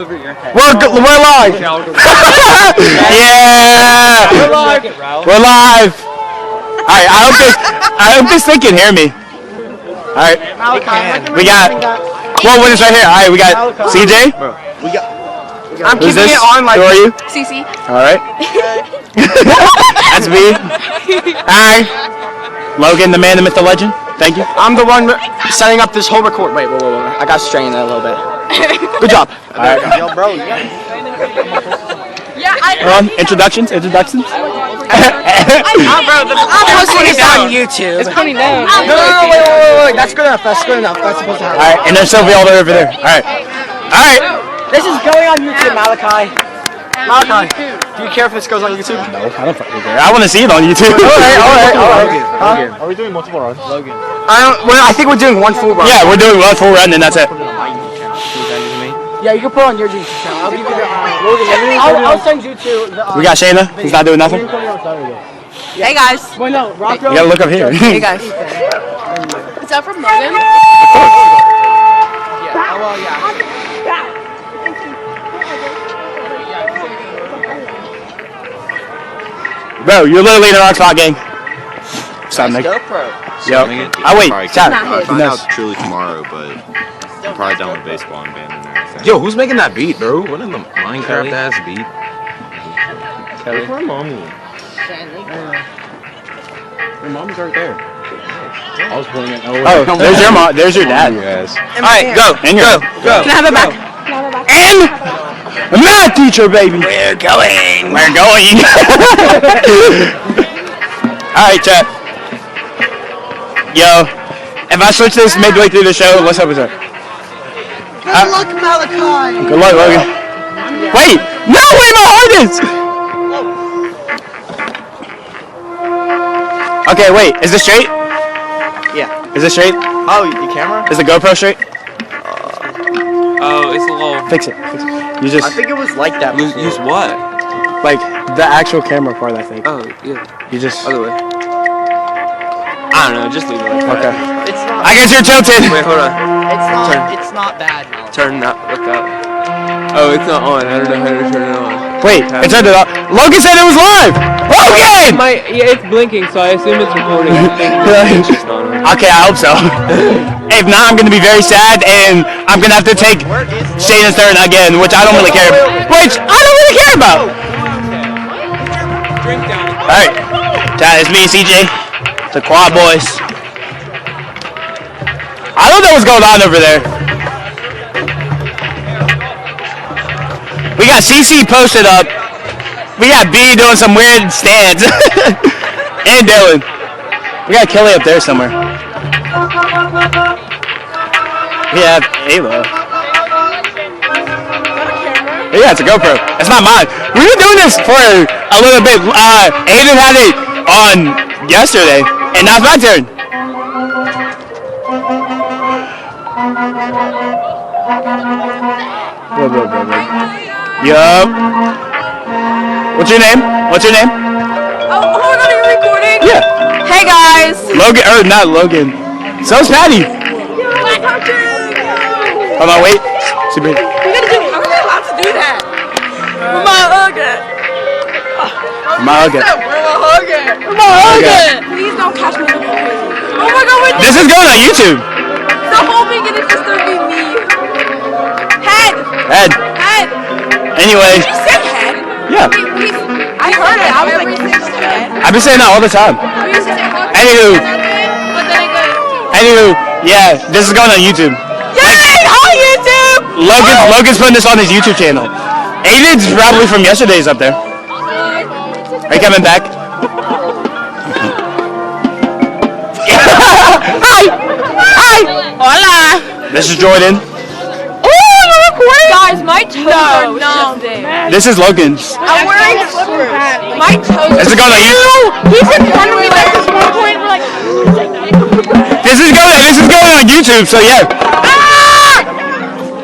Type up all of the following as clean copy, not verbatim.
Over your head. We're live. Yeah. We're live. All right. I hope this thing can hear me. All right. We got. Well, what is right here? All right. We got CJ. I'm keeping it on like. Who are you? CC. All right. That's me. Hi. Logan, the man, the myth, the legend. Thank you. I'm the one setting up this whole record. Wait. I got strained a little bit. Good job. All right. Yo, bro. Yeah, I Introductions. bro, I'm posting this on YouTube. It's pointing down. No, wait. That's good enough. That's supposed to happen. All right. And there's Sylvia all over there. All right. All right. This is going on YouTube, Malakai. Malakai, do you care if this goes on YouTube? No, I don't fucking care. I want to see it on YouTube. All right. Are we doing multiple runs? Logan. I think we're doing one full run. Yeah, we're doing one full run, and that's it. Yeah, you can put on your YouTube channel. I'll give you the Logan. I'll send you to the. We got Shayna. He's not doing nothing. Hey guys. Well, no, Rock You gotta look up here. Hey guys. Is that from Logan? Bro, you're literally in the rock spot, gang. Stop, Nick. GoPro. Yo. Oh wait, chat. I'll find out truly tomorrow, but I'm probably done with baseball and band and everything. Yo, who's making that beat, bro? What in the Minecraft ass beat? Kelly. Where's my mommy? Your mom's right there. I was playing it. Oh, there's your mom. There's your dad. Yes. All right, go. And go. Can I have it back? And math teacher, baby. We're going. We're going. All right, chat. Yo, if I switch this midway through the show, what's up with that? Good luck, Malakai. Good luck, Logan. Wait, no, wait, my heart is. Okay, wait, is this straight? Yeah. Is this straight? Oh, the camera? Is the GoPro straight? Oh, it's a little. Fix it. You just I think it was like that. Use what? like the actual camera part, I think. Oh, yeah. You just. Other way. I don't know. Just leave it like that. Okay. It's not. I guess you're tilted. Wait, hold on. It's not bad. Turn that. Look up. Oh, it's not on. I don't know how to turn it on. Wait, it turned it up. Logan said it was live. Logan! Yeah, it's blinking, so I assume it's recording. It's just not on. Okay, I hope so. If not, I'm gonna be very sad, and I'm gonna have to take Shayna's turn again, which I don't really care. Which I don't really care about. Drink down. All right, chat, it's me, CJ, the Quad Boys. I don't know what's going on over there. We got CC posted up. We got B doing some weird stands. And Dylan. We got Kelly up there somewhere. We have Ayla. Yeah, it's a GoPro. It's not mine. We've been doing this for a little bit. Aiden had it on yesterday, and now it's my turn. Yup. What's your name? What's your name? Oh, hold on, are you recording? Yeah. Hey guys. Logan, or not Logan. So's Patty. Hold on, wait. Super. How are we allowed to do that? We're my hugger. Please don't catch me. Oh my god, wait. This is going on YouTube. The whole beginning just gonna be me. Head. Anyway. Did you say head? Yeah. I heard it. I was like, did you say head? I've been saying that all the time. Anywho, yeah, this is going on YouTube. Yay! On YouTube! Logan's putting this on his YouTube channel. Aiden's probably from yesterday's up there. Are you coming back? Hi! Hola! This is Jordan. Guys, my toes are numbing. This is Logan's. I'm wearing slippers. My toes. This is going on YouTube. He's in front of me like this one point. We're like. This is going on YouTube. So yeah.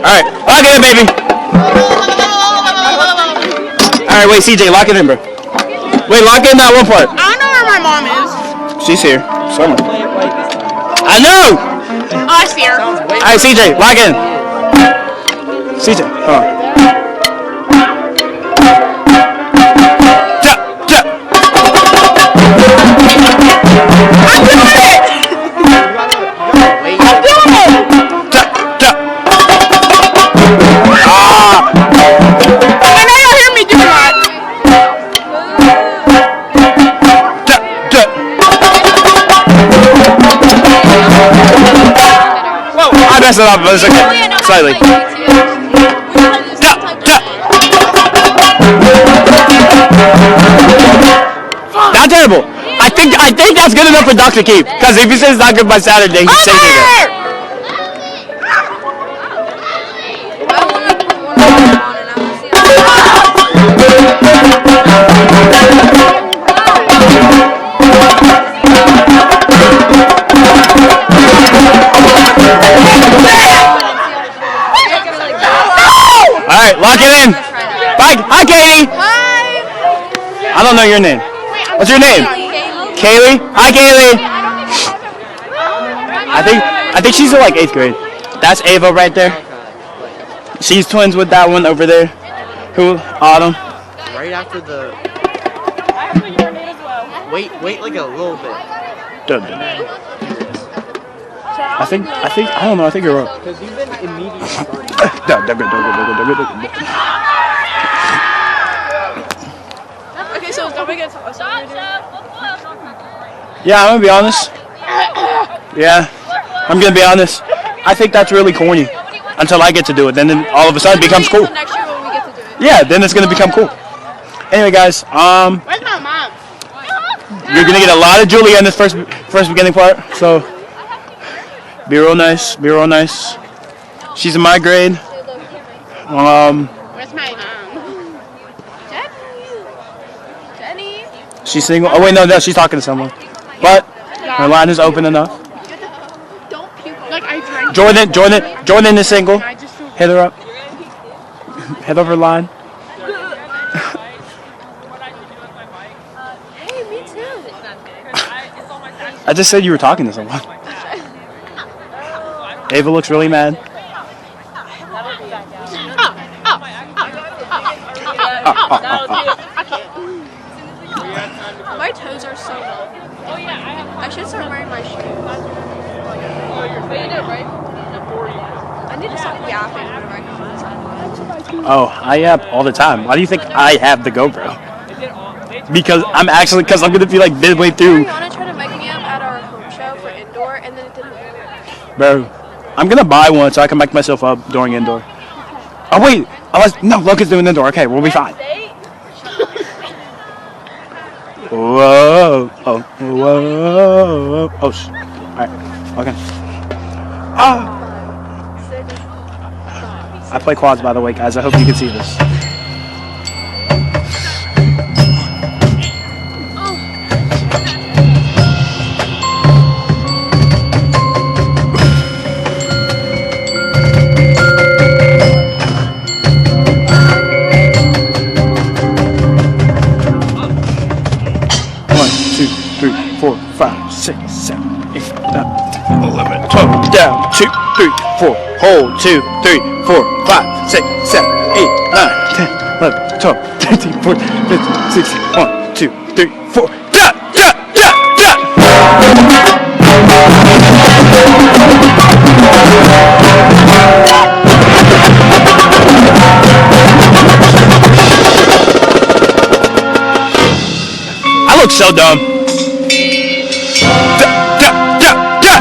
All right, lock it in, baby. All right, wait, CJ, lock it in, bro. Wait, lock in that one part. I don't know where my mom is. She's here somewhere. I know. Oh, I see her. All right, CJ, lock in. CJ, hold on. it up, but it's okay. Slightly. Not terrible. I think that's good enough for Doc to keep. Because if he says it's not good by Saturday, he's taking it. Alright, lock it in. Bye. Hi, Katie. Hi. I don't know your name. What's your name? Kaylee. Hi, Kaylee. I think she's in like 8th grade. That's Ava right there. She's twins with that one over there. Who? Autumn. Right after the. Wait like a little bit. I don't know. I think you're wrong. Because you've been immediately starting. Okay, so don't we get to us? Yeah, I'm gonna be honest. Yeah, I'm gonna be honest. I think that's really corny until I get to do it. Then all of a sudden it becomes cool. Next year when we get to do it. Yeah, then it's gonna become cool. Anyway, guys, Where's my mom? you're gonna get a lot of Julia in this first beginning part. So be real nice. Be real nice. She's in my grade. Where's my mom? Jenny. She's single. Oh wait, no, she's talking to someone. But her line is open enough. Don't puke. Like I drank. Jordan is single. Hit her up. Hit over line. Hey, me too. I just said you were talking to someone. Ava looks really mad. My toes are so long. I should start wearing my shoes. I need to stop yapping whenever I come inside. Oh, I yap all the time. Why do you think I have the GoPro? Because I'm gonna be like midway through. Ariana tried to mic me up at our home show for indoor, and then it didn't work. Bro, I'm gonna buy one so I can mic myself up during indoor. Oh wait, no, Logan's doing indoor. Okay, we'll be fine. Whoa, oh, whoa, oh, alright, okay. Ah! I play quads, by the way, guys. I hope you can see this. One, 2, 3, 4, 5, 6, 7, 8, 9, 10, 11, 12. Down, 2, 3, 4. Hold, 2, 3, 4, 5, 6, 7, 8, 9, 10, 11, 12, 13, 14, 15, 16. 1, 2, 3, 4. Da, da, da, da. I look so dumb. Da, da, da, da.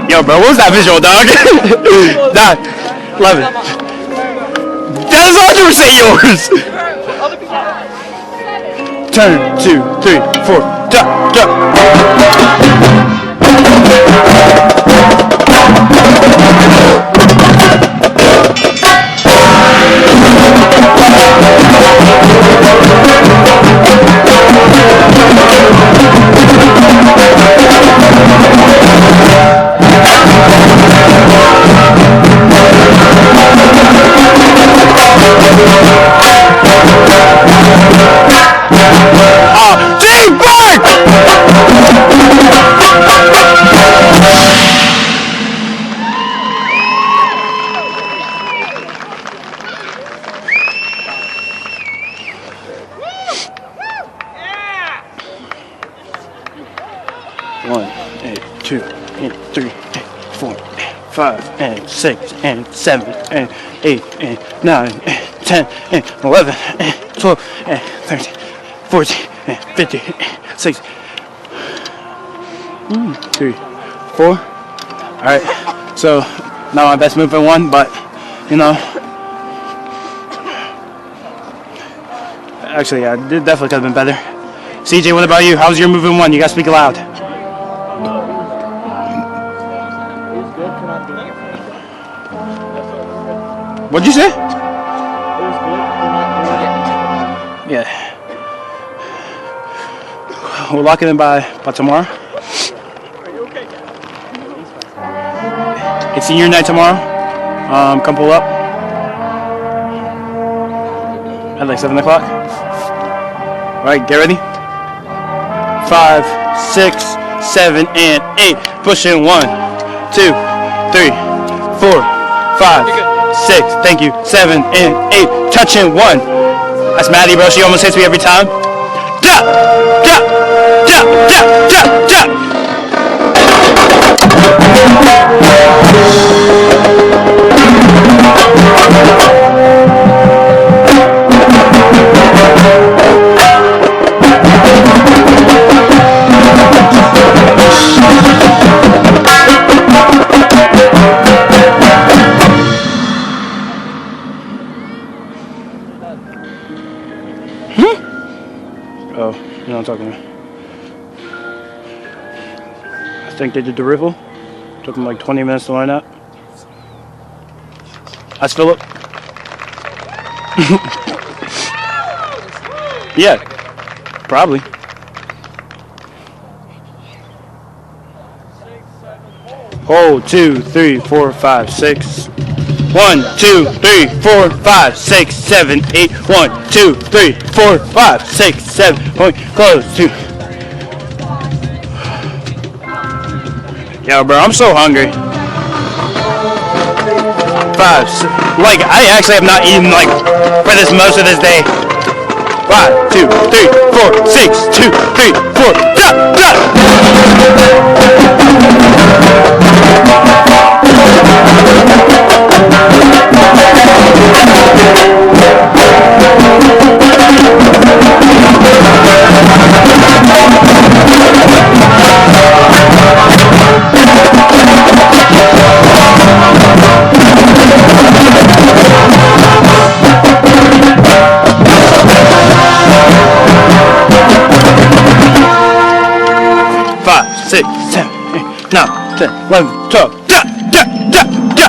Yo, bro, what was that visual, dog? Nah, love it. That is 100% yours. Turn, 2, 3, 4, da, da. One, and two, and three, and four, and 5, and 6, and 7, and 8, and 9, and 10, and 11, and 12, and 13, 14, and 15, and 16. 3, 4. Alright, so not my best move for one, but you know, actually, yeah, it definitely could have been better. CJ, what about you? How was your move in one? You gotta speak loud. What'd you say? Yeah. We'll lock it in by tomorrow. It's senior night tomorrow. Come pull up at like 7 o'clock. All right, get ready. 5, 6, 7, and 8. Pushing 1, 2, 3, 4, 5, 6. Thank you. 7 and 8. Touching 1. That's Maddie, bro. She almost hits me every time. Drop, drop, drop, drop, drop, drop. Oh, you know what I'm talking about. I think they did the riffle. Took them like 20 minutes to learn that. That's Philip. Yeah, probably. Hold 2, 3, 4, 5, 6. 1, 2, 3, 4, 5, 6, 7, 8. 1, 2, 3, 4, 5, 6, 7. Point close. 2. Yo, bro, I'm so hungry. 5, 6. Like, I actually have not eaten like for this most of this day. 5, 2, 3, 4, 6, 2, 3, 4. Drop, drop. Six, 7, 8, 9, 10, 11, 12. Da, da, da, da.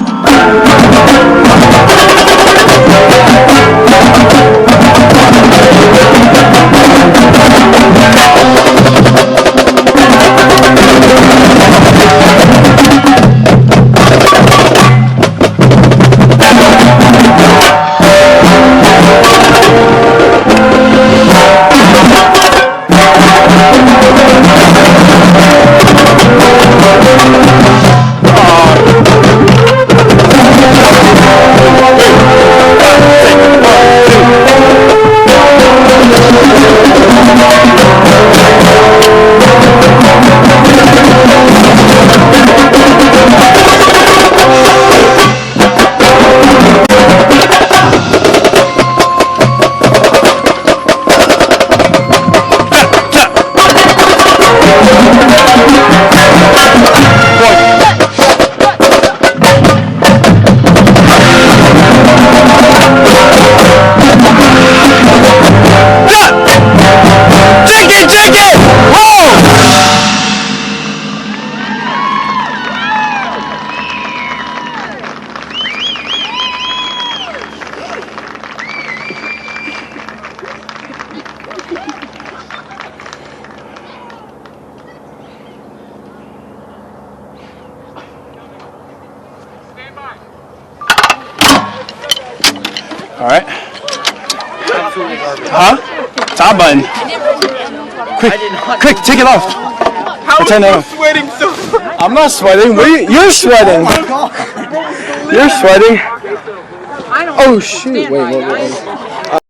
Oh, All right. Huh? Top button. Quick, take it off. Turn it off. Sweating so. I'm not sweating. You're sweating. You're sweating. Oh shoot! Wait.